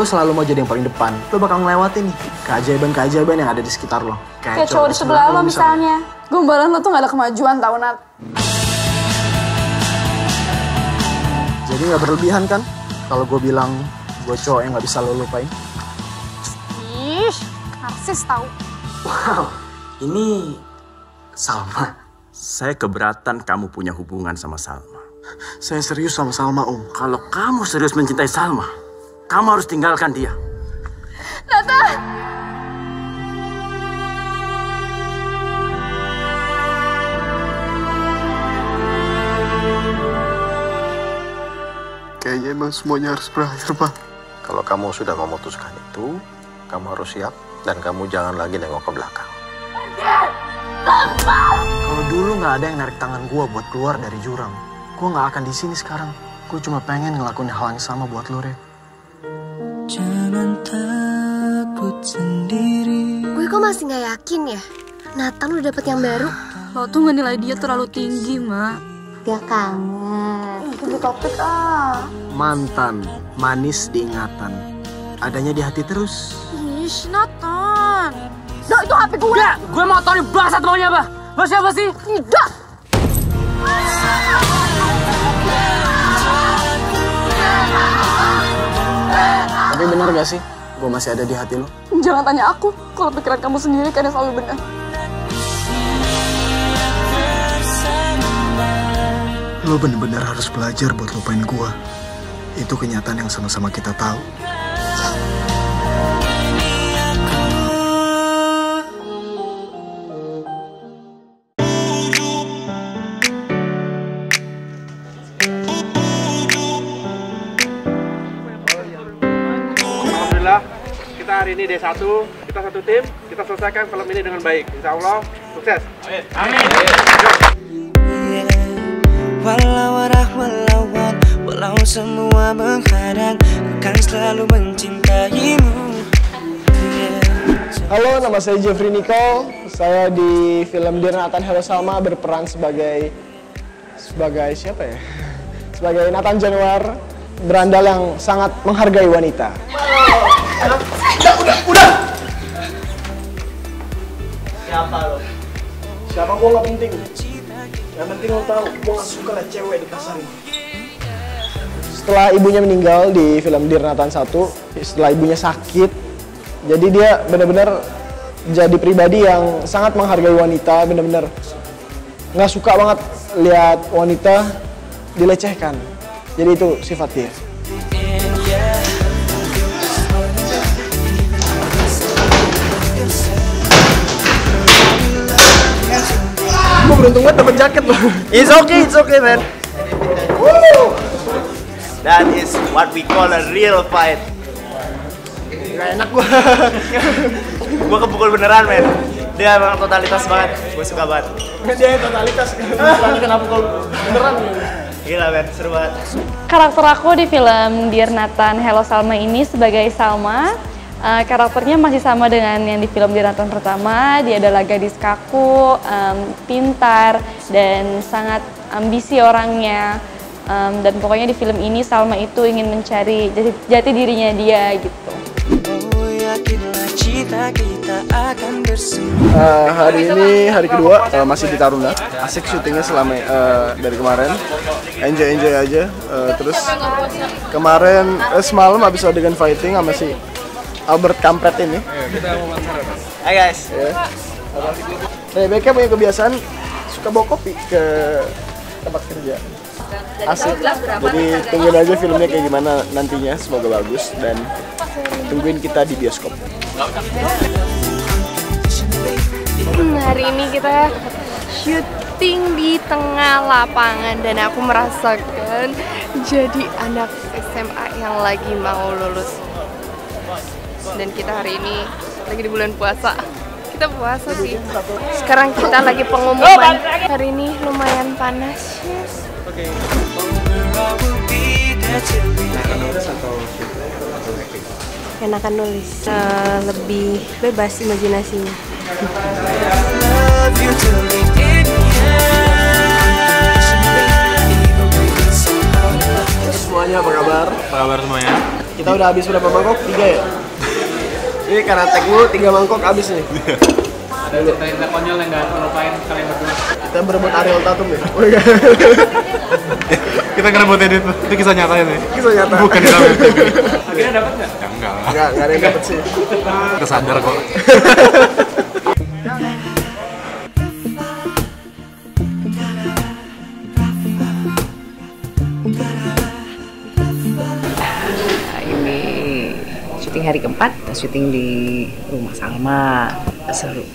lo selalu mau jadi yang paling depan, lo bakal ngelewatin nih keajaiban-keajaiban yang ada di sekitar lo. Kayak cowok di sebelah lo misalnya. Gombalan lo tuh gak ada kemajuan tau, Nat. Jadi gak berlebihan kan kalau gue bilang gue cowok yang gak bisa lo lupain? Ih, narsis tau. Wow, ini Salma. Saya keberatan kamu punya hubungan sama Salma. Saya serius sama Salma, Om. Kalau kamu serius mencintai Salma, kamu harus tinggalkan dia. Nathan! Kayaknya emang semuanya harus berakhir, Pak. Kalau kamu sudah memutuskan itu, kamu harus siap dan kamu jangan lagi nengok ke belakang. Kalau dulu nggak ada yang narik tangan gue buat keluar dari jurang, gue nggak akan di sini sekarang. Gue cuma pengen ngelakuin hal yang sama buat lo, Re. Jangan takut sendiri. Gue kok masih nggak yakin ya? Nathan udah dapet yang baru. Lo tuh ngenilai dia terlalu tinggi, Mak. Gak kangen. Ganti topik ah. Mantan, manis diingatan, adanya di hati terus. Ish, Nathan. Duh, itu HP gue. Gak, gue mau tau nih bangsat maunya apa? Lo siapa sih? Tidak. Tapi benar gak sih, gue masih ada di hati lo? Jangan tanya aku. Kalau pikiran kamu sendiri kan yang selalu benar. Lo bener-bener harus belajar buat lupain gue. Itu kenyataan yang sama-sama kita tahu. Alhamdulillah, kita hari ini D1, kita satu tim, kita selesaikan film ini dengan baik. Insya Allah, sukses. Amin. Amin. Walau arah melawan, walau semua menghadang, akan selalu mencintaimu. Halo, nama saya Jeffrey Nicole. Saya di film Dear Nathan Hello Salma berperan sebagai siapa ya? Sebagai Nathan Januar, berandal yang sangat menghargai wanita. Udah. Siapa lo? Siapa gua nggak penting. Yang penting lo tahu, gua nggak suka lah cewek dikasarin. Setelah ibunya meninggal di film Dear Nathan 1, setelah ibunya sakit, jadi dia benar-benar jadi pribadi yang sangat menghargai wanita, benar-benar nggak suka banget lihat wanita dilecehkan. Jadi itu sifat dia. Gue beruntung banget dapet jaket loh. It's okay man. Woo! That is what we call a real fight. Gak enak gua. Gua kepukul beneran, men. Dia emang totalitas banget. Gua suka banget. Dia totalitas. Kenapa pukul beneran? Gila, men. Seru banget. Karakter aku di film Dear Nathan Hello Salma ini sebagai Salma. Karakternya masih sama dengan yang di film Dear Nathan pertama. Dia adalah gadis kaku, pintar, dan sangat ambisi orangnya. Dan pokoknya di film ini Salma itu ingin mencari jati dirinya dia gitu. Hari ini hari kedua masih di Taruna. Asik syutingnya selama dari kemarin. Enjoy aja. Terus kemarin semalam habis adegan fighting sama si Albert Kampret ini. Hai guys. Rebecca punya kebiasaan suka bawa kopi ke tempat kerja. Asik. Jadi tungguin aja filmnya kayak gimana nantinya, semoga bagus dan tungguin kita di bioskop. Hari ini kita syuting di tengah lapangan dan aku merasakan jadi anak SMA yang lagi mau lulus. Dan kita hari ini lagi di bulan puasa. Kita puasa sih. Sekarang kita lagi pengumuman. Hari ini lumayan panas. Oke. Enakan nulis, lebih bebas imajinasinya. Semuanya apa kabar? Apa kabar semuanya? Kita udah habis berapa mangkok? 3 ya? Ini karena tag mulu 3 mangkok habis nih. Ada cerita konyol yang nggak lupain kalian berdua. Kita berebut Ariel Tatum ya? Kita ngerebutin itu kisah nyata ini. Kisah nyata. Bukan di dalam TV. Akhirnya dapat nggak? Ya, enggak lah. Enggak ada yang dapet sih. Kesadar kok. Ini syuting hari keempat, kita syuting di rumah Salma. Seru.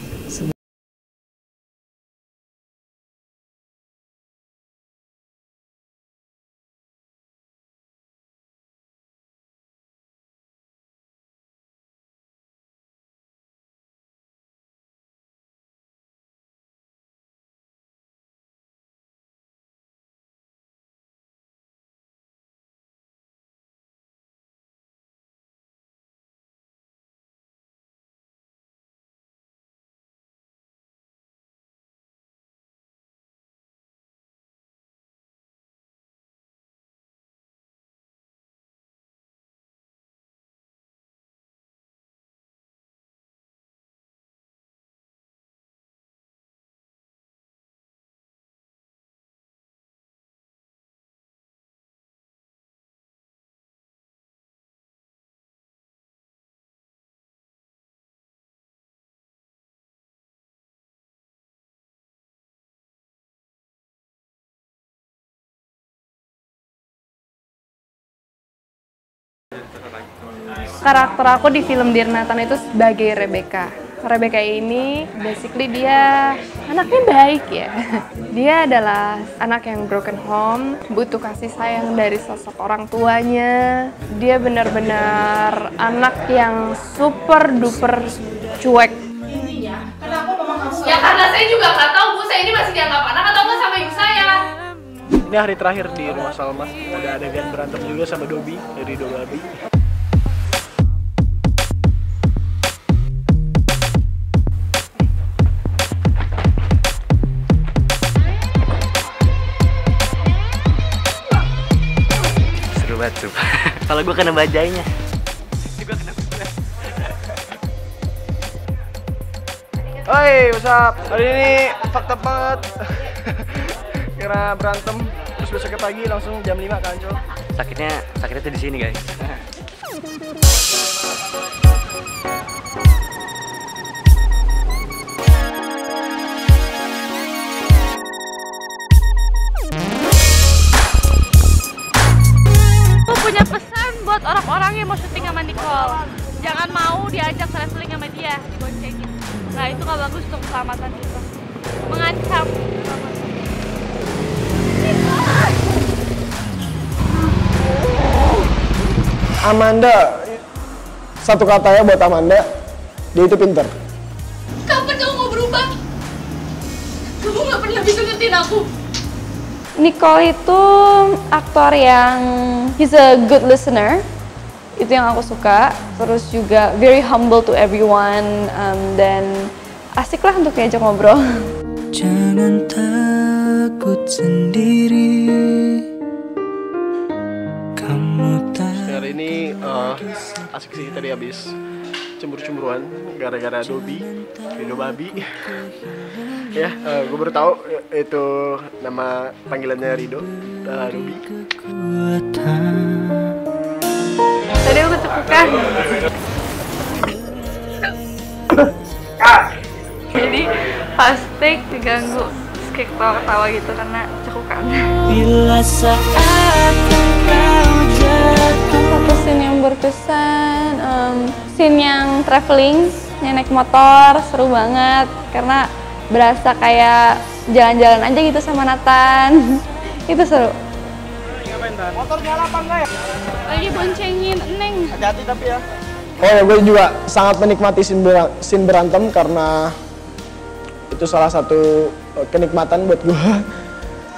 Karakter aku di film Dear Nathan itu sebagai Rebecca. Rebecca ini basically dia anaknya baik ya. Dia adalah anak yang broken home, butuh kasih sayang dari sosok orang tuanya. Dia benar-benar anak yang super duper cuek. Ya karena saya juga nggak tahu Bu, saya ini masih dianggap anak atau nggak sama ibu saya. Ini hari terakhir di rumah Salma. Ada adegan berantem juga sama Dobby dari Dobabi. Seru banget tuh. Kalau gue kena bajainya. Oi, what's up? Hari ini fakta banget. Kira berantem, terus besoknya pagi langsung jam 5 ke Ancol. Sakitnya tuh di sini guys. Aku punya pesan buat orang-orang yang mau syuting sama Nicole. Jangan mau diajak traveling sama dia, diboncengin. Nah itu gak bagus untuk keselamatan kita. Mengancam. Amanda, satu kata ya buat Amanda, dia itu pinter. Kapan kamu mau berubah? Kamu nggak pernah bisa ngertiin aku. Nicole itu aktor yang he's a good listener. Itu yang aku suka. Terus juga very humble to everyone, dan asik lah untuk diajak ngobrol. Jangan takut sendiri. Kamu tak. Hari ini asik sih, tadi habis cemburu-cemburuan gara-gara Dobby, Rido Babi. Ya, gue baru tahu itu nama panggilannya Rido, Dobby. Tadi aku cepukan. Jadi pas take diganggu skek tawa-tawa gitu karena cekukan. Bila saat kau jatuh. Satu scene yang berkesan, scene yang traveling, yang naik motor, seru banget karena berasa kayak jalan-jalan aja gitu sama Nathan. Itu seru. Motor nyala apa enggak ya? Lagi boncengin Neng. Hati-hati tapi ya. Oh ya, gue juga sangat menikmati scene berantem karena itu salah satu kenikmatan buat gue.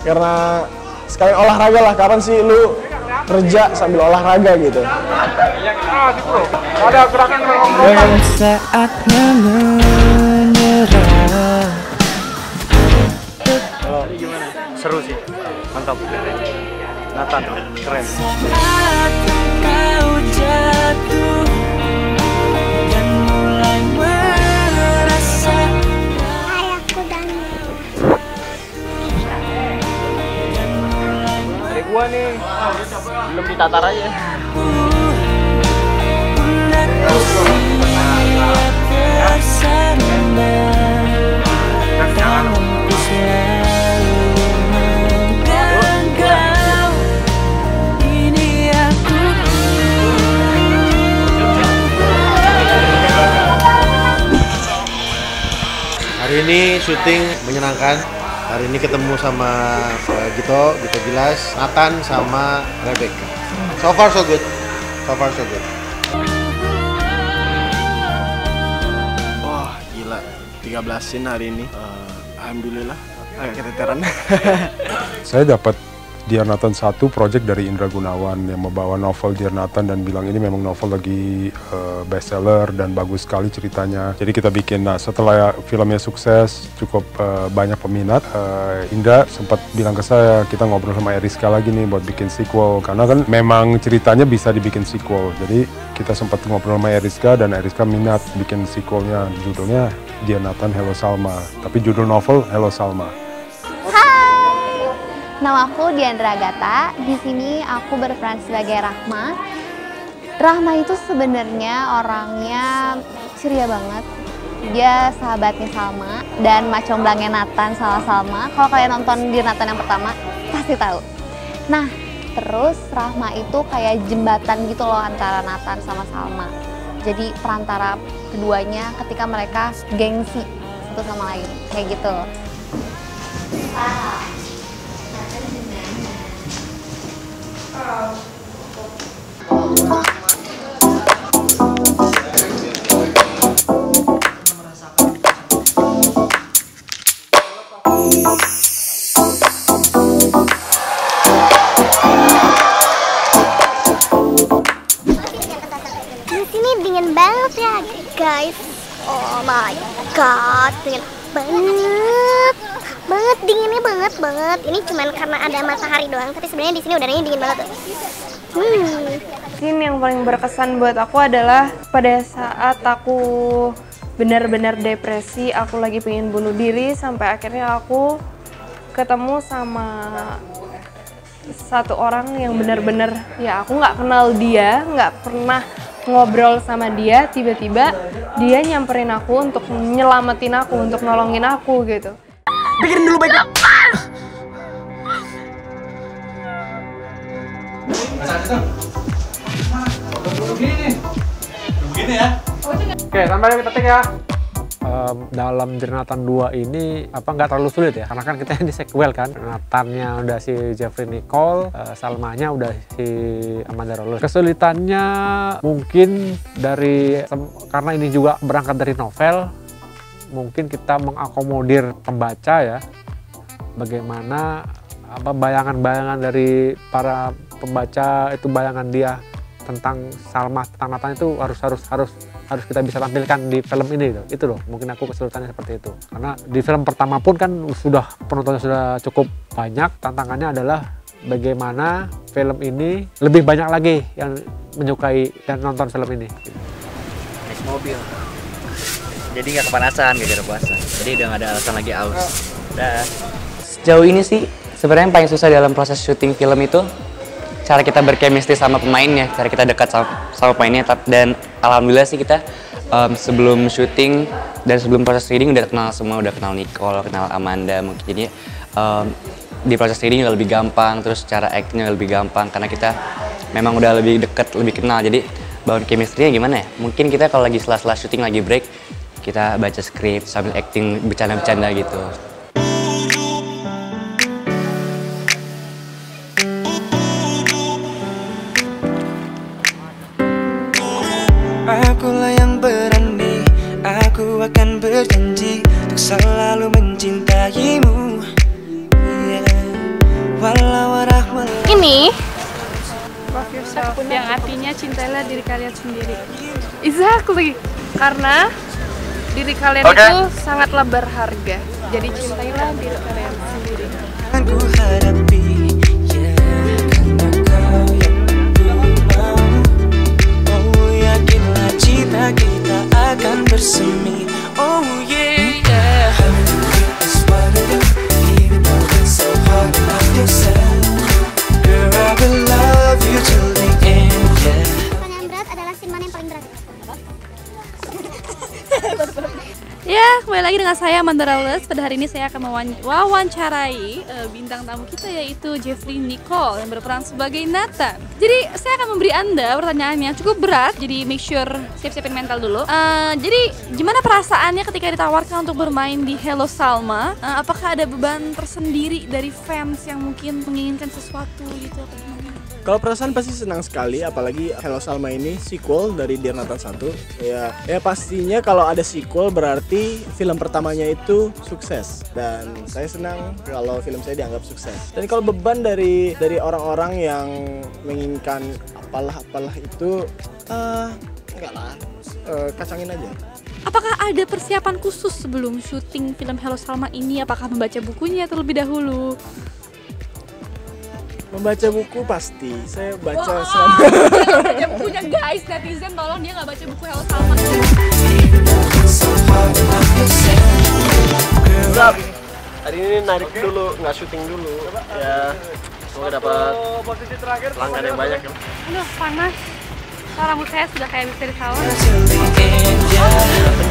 Karena sekalian olahraga lah, kapan sih lu kerja sambil olahraga gitu. Ada gerakan Dan saatnya menyerah. Seru sih, mantap. Nathan, keren. Saat kau jatuh. Belum ditatar aja. Hari ini syuting menyenangkan. Hari ini ketemu sama Gito Gilas, Nathan sama Rebecca. So far so good. So far so good. Wah, gila. 13 scene hari ini. Alhamdulillah. Agak keteteran. Saya dapat Dear Nathan 1 project dari Indra Gunawan yang membawa novel Dear Nathan dan bilang ini memang novel lagi bestseller dan bagus sekali ceritanya. Jadi kita bikin, nah setelah filmnya sukses, cukup banyak peminat, Indra sempat bilang ke saya, kita ngobrol sama Eriska lagi nih buat bikin sequel. Karena kan memang ceritanya bisa dibikin sequel. Jadi kita sempat ngobrol sama Eriska dan Eriska minat bikin sequelnya. Judulnya Dear Nathan Hello Salma, tapi judul novel Hello Salma. Nama aku Diandra Agatha. Di sini aku berperan sebagai Rahma. Rahma itu sebenarnya orangnya ceria banget. Dia sahabatnya Salma dan macomblangnya Nathan sama Salma. Kalau kalian nonton Dear Nathan yang pertama, pasti tahu. Nah, terus Rahma itu kayak jembatan gitu loh antara Nathan sama Salma. Jadi perantara keduanya ketika mereka gengsi satu sama lain, kayak gitu. Di sini dingin banget ya guys. Oh my god, dingin banget dinginnya banget. Ini cuman karena ada matahari doang, tapi sebenarnya di sini udaranya dingin banget. Scene yang paling berkesan buat aku adalah pada saat aku benar-benar depresi, aku lagi pengen bunuh diri, sampai akhirnya aku ketemu sama satu orang yang benar-benar ya aku nggak kenal dia, nggak pernah ngobrol sama dia, tiba-tiba dia nyamperin aku untuk nyelamatin aku, untuk nolongin aku gitu. Pikirin dulu baik-baik. Begini ya. Oke, sampai kita take ya. Dalam Dear Nathan 2 ini nggak terlalu sulit ya, karena kan kita di sequel kan. Nathannya udah si Jeffrey Nicole, Salmanya udah si Amanda Roller. Kesulitannya mungkin karena ini juga berangkat dari novel, mungkin kita mengakomodir pembaca ya, bagaimana bayangan-bayangan dari para pembaca itu, bayangan dia tentang Salma, tentang Nathan itu harus kita bisa tampilkan di film ini itu loh. Mungkin aku kesulitannya seperti itu, karena di film pertama pun kan penontonnya sudah cukup banyak. Tantangannya adalah bagaimana film ini lebih banyak lagi yang menyukai dan nonton film ini. Naik mobil, jadi nggak kepanasan gara-gara puasa, jadi udah nggak ada alasan lagi aus. Sejauh ini sih sebenarnya yang paling susah dalam proses syuting film itu cara kita berchemistry sama pemainnya, cara kita dekat sama pemainnya. Dan alhamdulillah sih kita sebelum syuting dan sebelum proses reading udah kenal semua, udah kenal Nicole, kenal Amanda mungkin. Jadi di proses reading juga lebih gampang, terus cara actingnya lebih gampang karena kita memang udah lebih dekat, lebih kenal. Jadi bangun chemistry-nya gimana ya? Mungkin kita kalau lagi setelah syuting lagi break, kita baca skrip sambil acting bercanda-bercanda gitu. Akulah yang berani, aku akan berjanji untuk selalu mencintaimu. Ini love yourself, yang artinya cintailah diri kalian sendiri. Exactly, karena diri kalian itu sangatlah berharga. Jadi cintailah diri kalian sendiri. Ku hadapi, ya, karena kau yang ku mau. Oh yakinlah cinta kita akan bersemi. Oh yeah, yeah. That's what I do, even though it's so hard to love yourself. Girl, I believe saya Amanda Rawless. Pada hari ini saya akan mewawancarai bintang tamu kita, yaitu Jeffrey Nicole yang berperan sebagai Nathan. Jadi saya akan memberi Anda pertanyaan yang cukup berat, jadi make sure siap-siapin mental dulu. Jadi gimana perasaannya ketika ditawarkan untuk bermain di Hello Salma? Apakah ada beban tersendiri dari fans yang mungkin menginginkan sesuatu gitu? Kalau perasaan pasti senang sekali, apalagi Hello Salma ini sequel dari Dear Nathan 1. Ya pastinya kalau ada sequel berarti film pertamanya itu sukses. Dan saya senang kalau film saya dianggap sukses. Dan kalau beban dari orang-orang yang menginginkan apalah itu, enggak lah, kacangin aja. Apakah ada persiapan khusus sebelum syuting film Hello Salma ini? Apakah membaca bukunya terlebih dahulu? Membaca buku pasti, saya baca selama. Dia nggak baca bukunya guys, netizen tolong dia nggak baca buku Hello Salma. Zap, hari ini narik dulu, nggak syuting dulu. Ya, semoga dapat pelanggan yang banyak kan. Aduh, panas. So, rambut saya sudah kayak misteri sawah.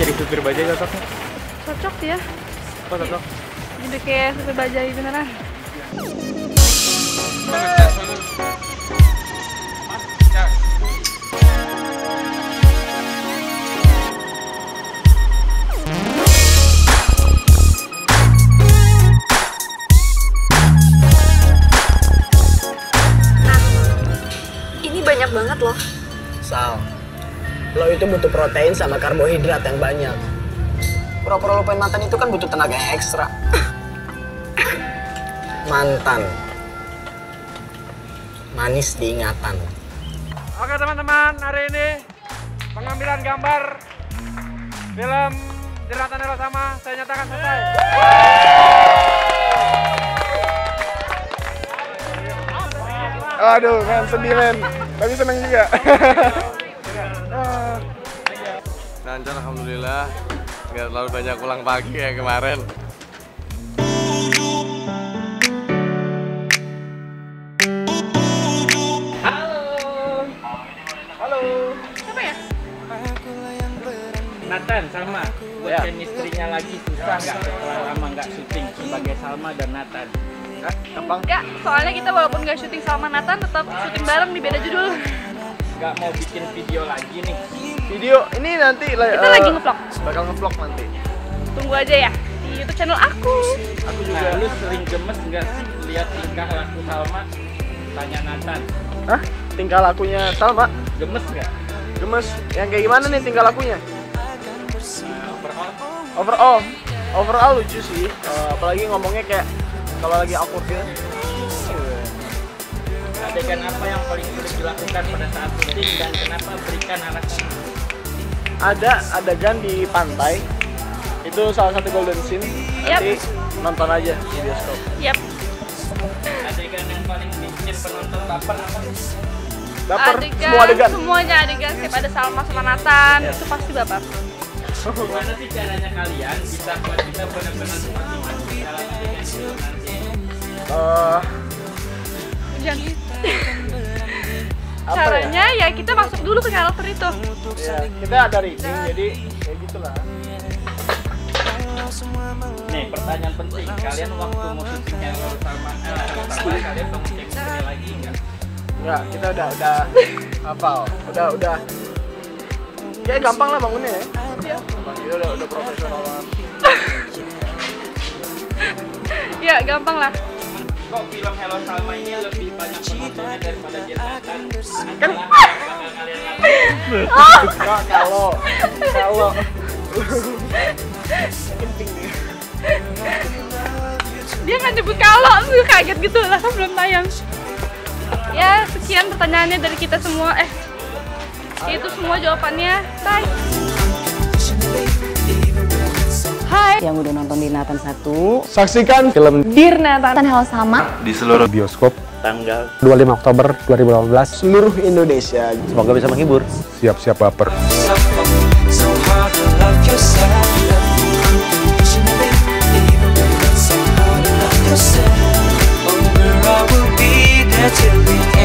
Jadi supir bajai cocoknya? Cocok ya. Apa cocok? Jadi kayak supir bajai beneran. Ini banyak banget loh. Sal, lo itu butuh protein sama karbohidrat yang banyak. Pura-pura lupain mantan itu kan butuh tenaga yang ekstra. Mantan. Manis diingatan. Oke teman-teman, hari ini pengambilan gambar film Dear Nathan Hello Salma saya nyatakan selesai. Aduh, men, sedih men. Tapi seneng juga. Dan alhamdulillah nggak terlalu banyak pulang pagi ya kemarin. Nathan, Salma, buat chemistry-nya lagi susah nggak setelah lama nggak syuting sebagai Salma dan Nathan? Gampang. Enggak, soalnya kita walaupun nggak syuting sama Nathan tetap syuting bareng di beda judul. Nggak mau bikin video lagi nih? Video ini nanti kita lagi ngevlog. Bakal ngevlog nanti. Tunggu aja ya di YouTube channel aku. Aku juga. Nah, lu sering gemes nggak sih lihat tingkah laku Salma? Tanya Nathan. Hah? Tingkah lakunya Salma? Gemes nggak? Gemes. Yang kayak gimana nih tingkah lakunya? Overall lucu sih, apalagi ngomongnya kayak kalau lagi awkward gitu. Adegan apa yang paling sulit dilakukan pada saat syuting dan kenapa berikan alasan? Ada adegan di pantai, itu salah satu golden scene. Nanti nonton aja di bioskop. Yap. Adegan yang paling bikin penonton baper apa sih? Baper, semua adegan. Semuanya adegan, setiap ada Salma sama Nathan, itu pasti baper. Gimana sih caranya kalian bisa buat kita benar-benar seperti masuk dalam adegan itu nanti? Jangan. Caranya ya kita masuk dulu ke karakter itu. Ya, kita ada reading, jadi kayak gitulah. Nih pertanyaan penting, kalian waktu mau syuting Hello Salma, kalian mau cek sekali lagi nggak? Enggak, kita udah hafal, udah. Kayak gampang lah bangunnya ya. Iya. Kita udah profesional banget. Ya gampang lah. Kok film Hello Salma ini lebih banyak penontonnya daripada Dear Nathan? Kan kalau dia nggak nyebut kalau, tuh kaget gitu lah belum tayang. Ya sekian pertanyaannya dari kita semua. Itu semua jawabannya. Bye. Hai yang udah nonton Dear Nathan 1, saksikan film Dear Nathan Hello Salma di seluruh bioskop tanggal 25 Oktober 2018 seluruh Indonesia. Semoga bisa menghibur. Siap-siap baper. Till the